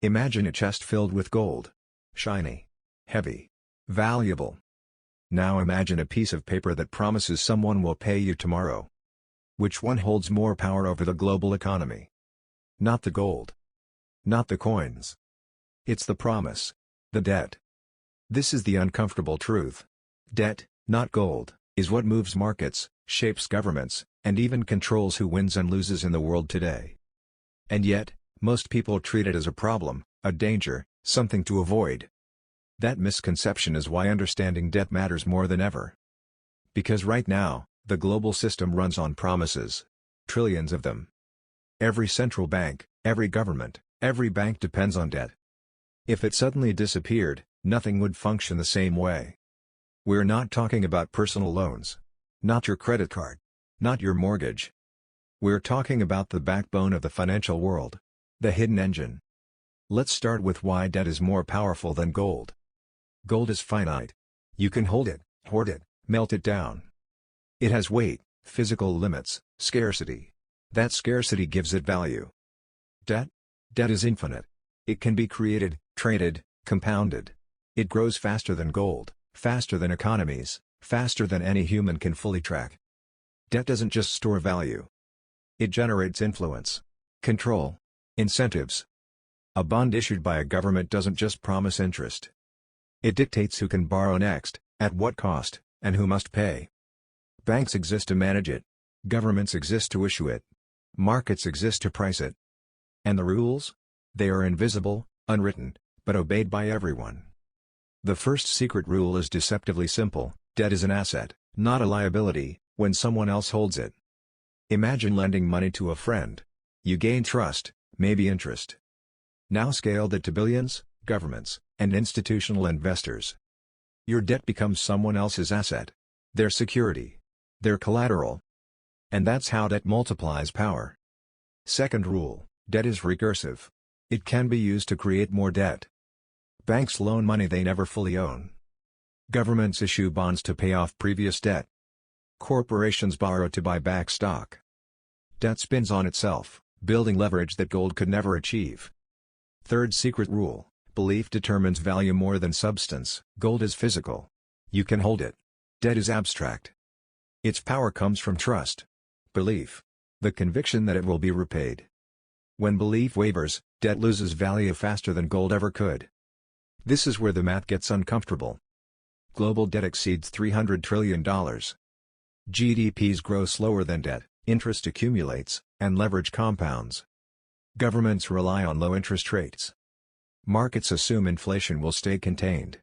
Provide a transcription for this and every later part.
Imagine a chest filled with gold. Shiny. Heavy. Valuable. Now imagine a piece of paper that promises someone will pay you tomorrow. Which one holds more power over the global economy? Not the gold. Not the coins. It's the promise. The debt. This is the uncomfortable truth. Debt, not gold, is what moves markets, shapes governments, and even controls who wins and loses in the world today. And yet, most people treat it as a problem, a danger, something to avoid. That misconception is why understanding debt matters more than ever. Because right now, the global system runs on promises. Trillions of them. Every central bank, every government, every bank depends on debt. If it suddenly disappeared, nothing would function the same way. We're not talking about personal loans. Not your credit card. Not your mortgage. We're talking about the backbone of the financial world. The hidden engine. Let's start with why debt is more powerful than gold. Gold is finite. You can hold it, hoard it, melt it down. It has weight, physical limits, scarcity. That scarcity gives it value. Debt? Debt is infinite. It can be created, traded, compounded. It grows faster than gold, faster than economies, faster than any human can fully track. Debt doesn't just store value. It generates influence, control, incentives. A bond issued by a government doesn't just promise interest. It dictates who can borrow next, at what cost, and who must pay. Banks exist to manage it. Governments exist to issue it. Markets exist to price it. And the rules? They are invisible, unwritten, but obeyed by everyone. The first secret rule is deceptively simple: debt is an asset, not a liability, when someone else holds it. Imagine lending money to a friend. You gain trust, maybe interest. Now scale that to billions, governments, and institutional investors. Your debt becomes someone else's asset. Their security. Their collateral. And that's how debt multiplies power. Second rule: debt is recursive. It can be used to create more debt. Banks loan money they never fully own. Governments issue bonds to pay off previous debt. Corporations borrow to buy back stock. Debt spins on itself, building leverage that gold could never achieve. Third secret rule: belief determines value more than substance. Gold is physical. You can hold it. Debt is abstract. Its power comes from trust. Belief. The conviction that it will be repaid. When belief wavers, debt loses value faster than gold ever could. This is where the math gets uncomfortable. Global debt exceeds $300 trillion. GDPs grow slower than debt, interest accumulates, and leverage compounds. Governments rely on low interest rates. Markets assume inflation will stay contained.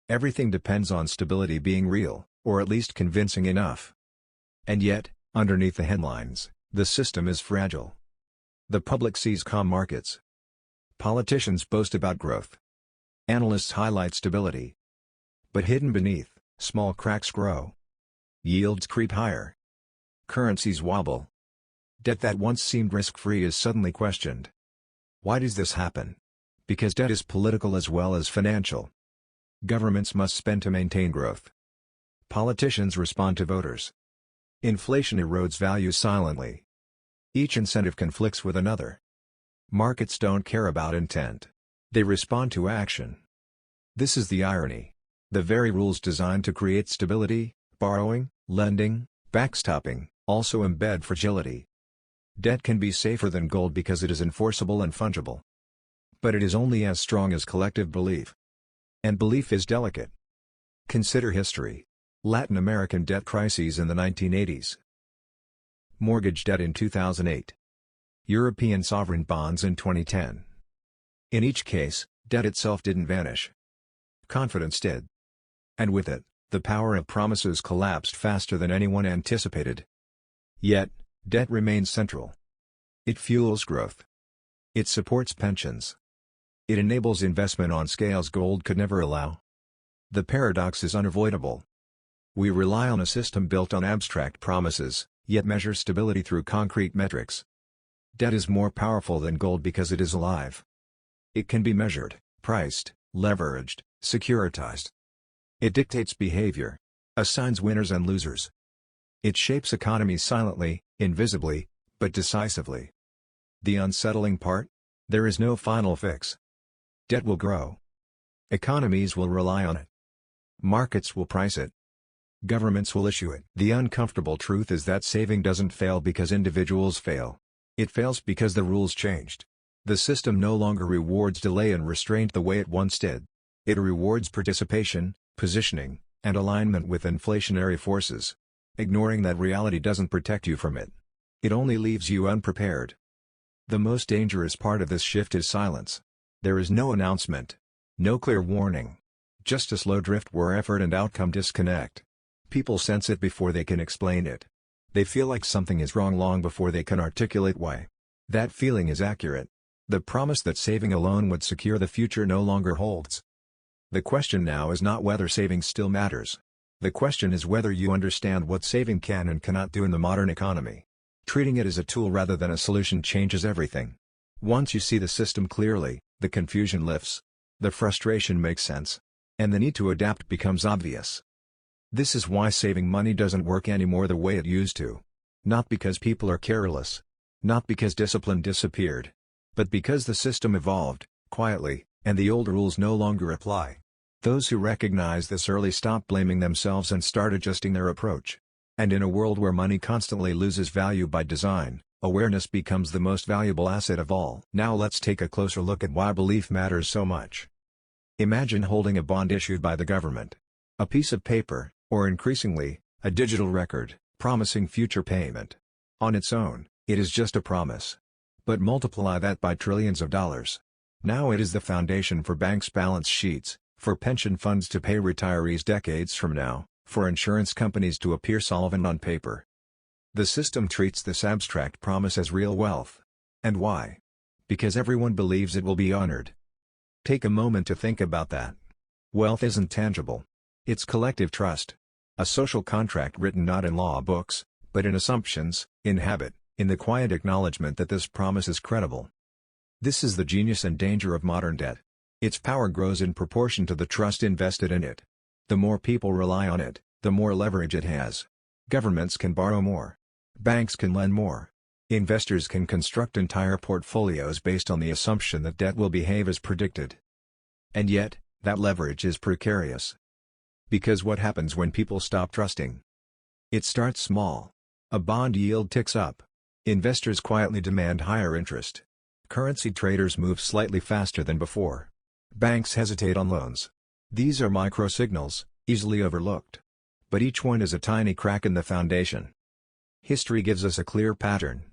Everything depends on stability being real, or at least convincing enough. And yet, underneath the headlines, the system is fragile. The public sees calm markets. Politicians boast about growth. Analysts highlight stability. But hidden beneath, small cracks grow. Yields creep higher. Currencies wobble. Debt that once seemed risk-free is suddenly questioned. Why does this happen? Because debt is political as well as financial. Governments must spend to maintain growth. Politicians respond to voters. Inflation erodes value silently. Each incentive conflicts with another. Markets don't care about intent. They respond to action. This is the irony. The very rules designed to create stability, borrowing, lending, backstopping, also embed fragility. Debt can be safer than gold because it is enforceable and fungible. But it is only as strong as collective belief. And belief is delicate. Consider history. Latin American debt crises in the 1980s. Mortgage debt in 2008. European sovereign bonds in 2010. In each case, debt itself didn't vanish. Confidence did. And with it, the power of promises collapsed faster than anyone anticipated. Yet, debt remains central. It fuels growth. It supports pensions. It enables investment on scales gold could never allow. The paradox is unavoidable. We rely on a system built on abstract promises, yet measure stability through concrete metrics. Debt is more powerful than gold because it is alive. It can be measured, priced, leveraged, securitized. It dictates behavior, assigns winners and losers. It shapes economies silently, invisibly, but decisively. The unsettling part? There is no final fix, Debt will grow. Economies will rely on it. Markets will price it. Governments will issue it. The uncomfortable truth is that saving doesn't fail because individuals fail. It fails because the rules changed. The system no longer rewards delay and restraint the way it once did. It rewards participation, positioning, and alignment with inflationary forces. Ignoring that reality doesn't protect you from it. It only leaves you unprepared. The most dangerous part of this shift is silence. There is no announcement. No clear warning. Just a slow drift where effort and outcome disconnect. People sense it before they can explain it. They feel like something is wrong long before they can articulate why. That feeling is accurate. The promise that saving alone would secure the future no longer holds. The question now is not whether saving still matters. The question is whether you understand what saving can and cannot do in the modern economy. Treating it as a tool rather than a solution changes everything. Once you see the system clearly, the confusion lifts. The frustration makes sense. And the need to adapt becomes obvious. This is why saving money doesn't work anymore the way it used to. Not because people are careless. Not because discipline disappeared. But because the system evolved, quietly, and the old rules no longer apply. Those who recognize this early stop blaming themselves and start adjusting their approach. And in a world where money constantly loses value by design, awareness becomes the most valuable asset of all. Now let's take a closer look at why belief matters so much. Imagine holding a bond issued by the government. A piece of paper, or increasingly, a digital record, promising future payment. On its own, it is just a promise. But multiply that by trillions of dollars. Now it is the foundation for banks' balance sheets, for pension funds to pay retirees decades from now, for insurance companies to appear solvent on paper. The system treats this abstract promise as real wealth. And why? Because everyone believes it will be honored. Take a moment to think about that. Wealth isn't tangible. It's collective trust. A social contract written not in law books, but in assumptions, in habit, in the quiet acknowledgement that this promise is credible. This is the genius and danger of modern debt. Its power grows in proportion to the trust invested in it. The more people rely on it, the more leverage it has. Governments can borrow more. Banks can lend more. Investors can construct entire portfolios based on the assumption that debt will behave as predicted. And yet, that leverage is precarious. Because what happens when people stop trusting? It starts small. A bond yield ticks up. Investors quietly demand higher interest. Currency traders move slightly faster than before. Banks hesitate on loans. These are micro signals, easily overlooked. But each one is a tiny crack in the foundation. History gives us a clear pattern.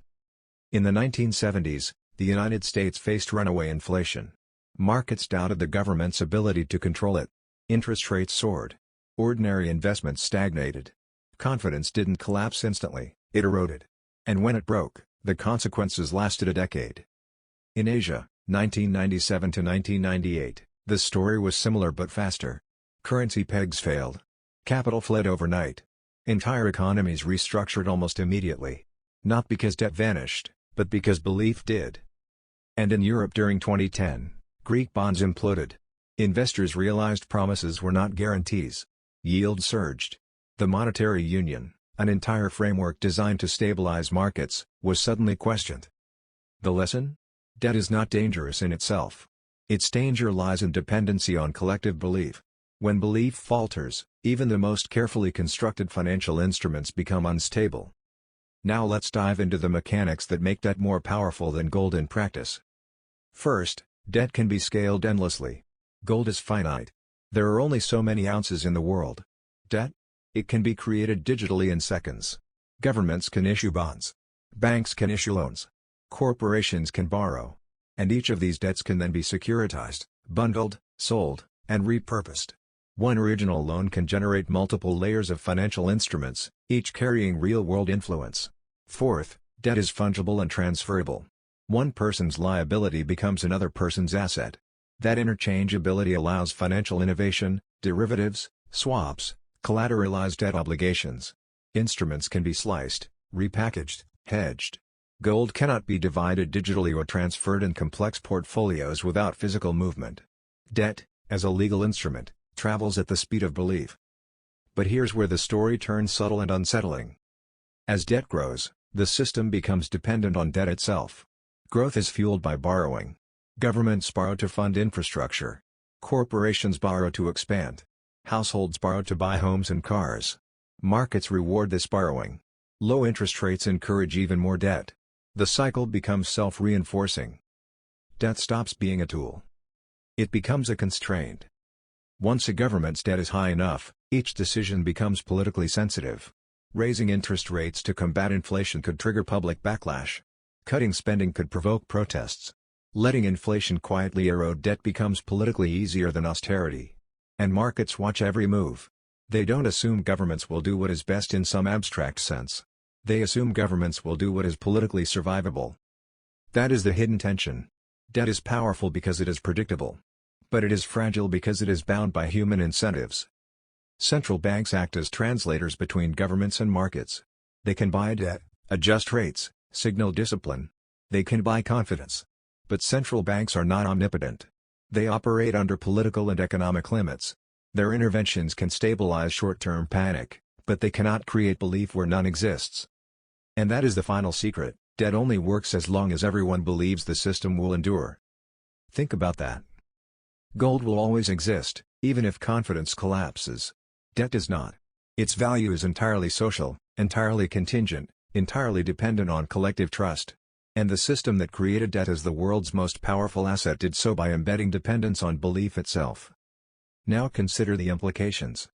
In the 1970s, the United States faced runaway inflation. Markets doubted the government's ability to control it. Interest rates soared. Ordinary investments stagnated. Confidence didn't collapse instantly, it eroded. And when it broke, the consequences lasted a decade. In Asia, 1997 to 1998, the story was similar but faster. Currency pegs failed. Capital fled overnight. Entire economies restructured almost immediately. Not because debt vanished, but because belief did. And in Europe during 2010, Greek bonds imploded. Investors realized promises were not guarantees. Yields surged. The monetary union, an entire framework designed to stabilize markets, was suddenly questioned. The lesson? Debt is not dangerous in itself. Its danger lies in dependency on collective belief. When belief falters, even the most carefully constructed financial instruments become unstable. Now let's dive into the mechanics that make debt more powerful than gold in practice. First, debt can be scaled endlessly. Gold is finite. There are only so many ounces in the world. Debt? It can be created digitally in seconds. Governments can issue bonds. Banks can issue loans. Corporations can borrow. And each of these debts can then be securitized, bundled, sold, and repurposed. One original loan can generate multiple layers of financial instruments, each carrying real-world influence. Fourth, debt is fungible and transferable. One person's liability becomes another person's asset. That interchangeability allows financial innovation, derivatives, swaps, collateralized debt obligations. Instruments can be sliced, repackaged, hedged. Gold cannot be divided digitally or transferred in complex portfolios without physical movement. Debt, as a legal instrument, travels at the speed of belief. But here's where the story turns subtle and unsettling. As debt grows, the system becomes dependent on debt itself. Growth is fueled by borrowing. Governments borrow to fund infrastructure. Corporations borrow to expand. Households borrow to buy homes and cars. Markets reward this borrowing. Low interest rates encourage even more debt. The cycle becomes self-reinforcing. Debt stops being a tool. It becomes a constraint. Once a government's debt is high enough, each decision becomes politically sensitive. Raising interest rates to combat inflation could trigger public backlash. Cutting spending could provoke protests. Letting inflation quietly erode debt becomes politically easier than austerity. And markets watch every move. They don't assume governments will do what is best in some abstract sense. They assume governments will do what is politically survivable. That is the hidden tension. Debt is powerful because it is predictable. But it is fragile because it is bound by human incentives. Central banks act as translators between governments and markets. They can buy debt, adjust rates, signal discipline. They can buy confidence. But central banks are not omnipotent. They operate under political and economic limits. Their interventions can stabilize short-term panic, but they cannot create belief where none exists. And that is the final secret: debt only works as long as everyone believes the system will endure. Think about that. Gold will always exist, even if confidence collapses. Debt does not. Its value is entirely social, entirely contingent, entirely dependent on collective trust. And the system that created debt as the world's most powerful asset did so by embedding dependence on belief itself. Now consider the implications.